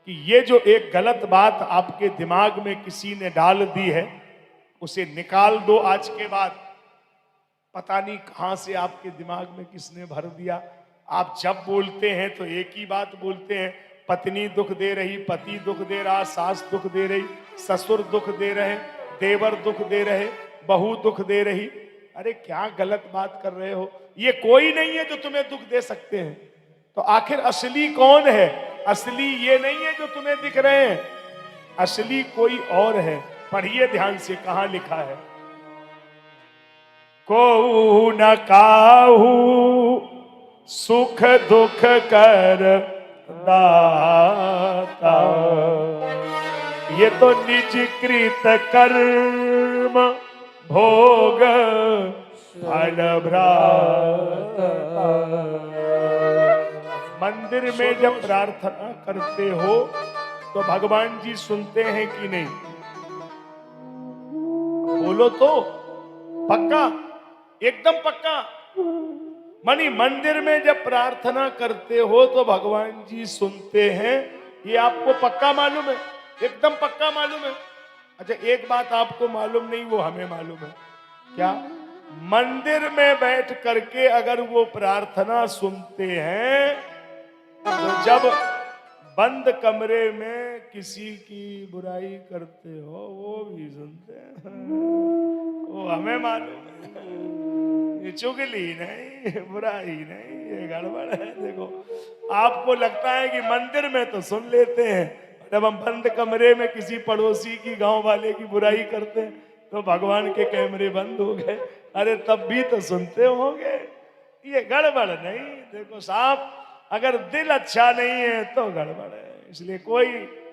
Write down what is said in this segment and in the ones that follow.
कि ये जो एक गलत बात आपके दिमाग में किसी ने डाल दी है, उसे निकाल दो आज के बाद। पता नहीं कहां से आपके दिमाग में किसने भर दिया। आप जब बोलते हैं तो एक ही बात बोलते हैं, पत्नी दुख दे रही, पति दुख दे रहा, सास दुख दे रही, ससुर दुख दे रहे, देवर दुख दे रहे, बहू दुख दे रही। अरे क्या गलत बात कर रहे हो। ये कोई नहीं है जो तुम्हें दुख दे सकते हैं। तो आखिर असली कौन है? असली ये नहीं है जो तुम्हें दिख रहे हैं, असली कोई और है। पढ़िए ध्यान से, कहां लिखा है। को न काहू सुख दुख कर दाता, ये तो निज कृत कर्म भोग फल भ्राता। मंदिर में जब प्रार्थना करते हो तो भगवान जी सुनते हैं कि नहीं? बोलो तो पक्का, एकदम पक्का। मनी मंदिर में जब प्रार्थना करते हो तो भगवान जी सुनते हैं, ये आपको पक्का मालूम है? एकदम पक्का मालूम है। अच्छा एक बात आपको मालूम नहीं, वो हमें मालूम है। क्या? मंदिर में बैठ करके अगर वो प्रार्थना सुनते हैं तो जब बंद कमरे में किसी की बुराई करते हो वो भी सुनते हैं, वो हमें मालूम है। ये चुगली नहीं, बुराई नहीं, ये गड़बड़ है। देखो आपको लगता है कि मंदिर में तो सुन लेते हैं, जब हम बंद कमरे में किसी पड़ोसी की, गांव वाले की बुराई करते हैं तो भगवान के कैमरे बंद हो गए। अरे तब भी तो सुनते होंगे, ये गड़बड़ नहीं। देखो साहब, अगर दिल अच्छा नहीं है तो गड़बड़ है। इसलिए कोई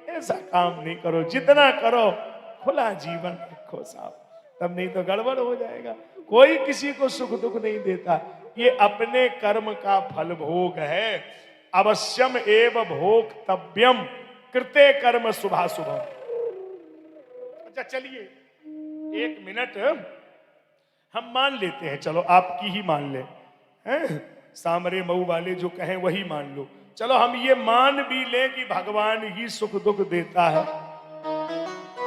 ऐसा काम नहीं करो, जितना करो खुला जीवन रखो साहब, तब नहीं तो गड़बड़ हो जाएगा। कोई किसी को सुख दुख नहीं देता, ये अपने कर्म का फल भोग है। अवश्यम एव भोक्तव्यम कृते कर्म शुभाशुभम। अच्छा चलिए एक मिनट हम मान लेते हैं, चलो आपकी ही मान ले हैं? सामरे मऊ वाले जो कहें वही मान लो। चलो हम ये मान भी लें कि भगवान ही सुख दुख देता है।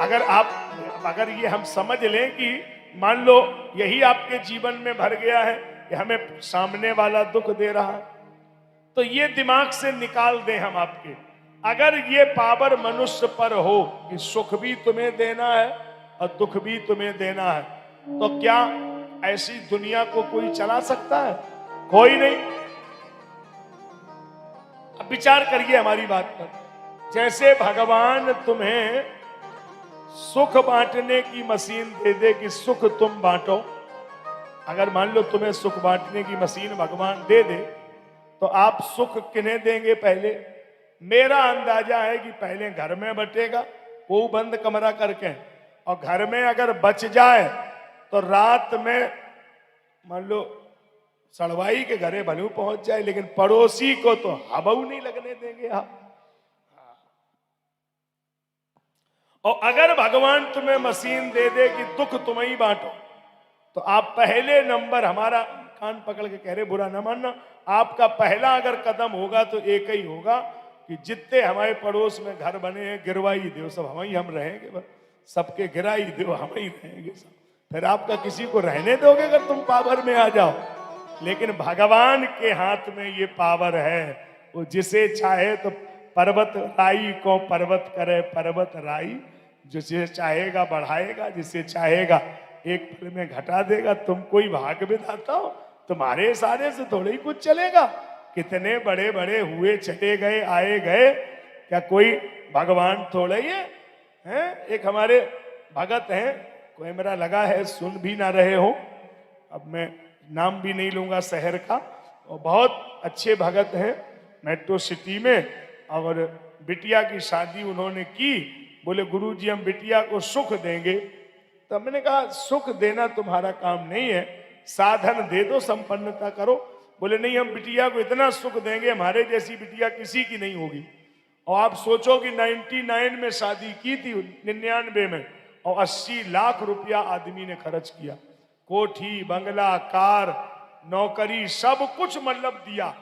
अगर ये हम समझ लें कि मान लो यही आपके जीवन में भर गया है कि हमें सामने वाला दुख दे रहा है, तो ये दिमाग से निकाल दें हम आपके। अगर ये पावर मनुष्य पर हो कि सुख भी तुम्हें देना है और दुख भी तुम्हें देना है, तो क्या ऐसी दुनिया को कोई चला सकता है? कोई नहीं। अब विचार करिए हमारी बात पर। जैसे भगवान तुम्हें सुख बांटने की मशीन दे दे कि सुख तुम बांटो, अगर मान लो तुम्हें सुख बांटने की मशीन भगवान दे दे तो आप सुख किन्हें देंगे? पहले मेरा अंदाजा है कि पहले घर में बटेगा, वो बंद कमरा करके, और घर में अगर बच जाए तो रात में मान लो सड़वाई के घरे भलू पहुंच जाए, लेकिन पड़ोसी को तो हबऊ नहीं लगने देंगे आप। और अगर भगवान तुम्हें मशीन दे दे कि दुख तुम ही बांटो, तो आप पहले नंबर, हमारा कान पकड़ के कह रहे बुरा ना मानना, आपका पहला अगर कदम होगा तो एक ही होगा कि जितने हमारे पड़ोस में घर बने हैं गिरवाई दो, सब हम ही हम रहेंगे, सबके गिराई दो, हम ही रहेंगे सब। फिर आपका किसी को रहने दोगे अगर तुम पावर में आ जाओ? लेकिन भगवान के हाथ में ये पावर है, वो जिसे चाहे तो पर्वत राई को पर्वत करे पर्वत राई, जिसे चाहेगा बढ़ाएगा, जिसे चाहेगा एक पल में घटा देगा। तुम कोई भाग विधाता हो? तुम्हारे इशारे से थोड़ा ही कुछ चलेगा। कितने बड़े बड़े हुए, चले गए, आए गए, क्या कोई भगवान थोड़ा ही है? एक हमारे भगत हैं, कोई मेरा लगा है सुन भी ना रहे हो, अब मैं नाम भी नहीं लूंगा शहर का, और बहुत अच्छे भगत हैं मेट्रो सिटी में, और बिटिया की शादी उन्होंने की। बोले गुरुजी हम बिटिया को सुख देंगे। तब मैंने कहा सुख देना तुम्हारा काम नहीं है, साधन दे दो, संपन्नता करो। बोले नहीं हम बिटिया को इतना सुख देंगे, हमारे जैसी बिटिया किसी की नहीं होगी। और आप सोचो कि 99 में शादी की थी, 99 में, और 80 लाख रुपया आदमी ने खर्च किया। कोठी, बंगला, कार, नौकरी, सब कुछ मतलब दिया,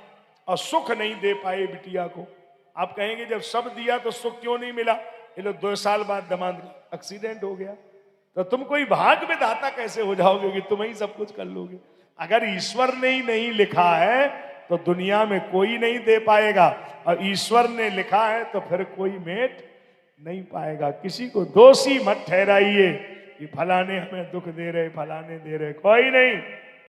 और सुख नहीं दे पाए बिटिया को। आप कहेंगे जब सब दिया तो सुख क्यों नहीं मिला? ये लो 2 साल बाद दामाद का एक्सीडेंट हो गया, तो तुम कोई भाग में दाता कैसे हो जाओगे कि तुम ही सब कुछ कर लोगे? अगर ईश्वर ने ही नहीं लिखा है तो दुनिया में कोई नहीं दे पाएगा, और ईश्वर ने लिखा है तो फिर कोई मेट नहीं पाएगा। किसी को दोषी मत ठहराइए कि फलाने हमें दुख दे रहे, फलाने दे रहे, कोई नहीं।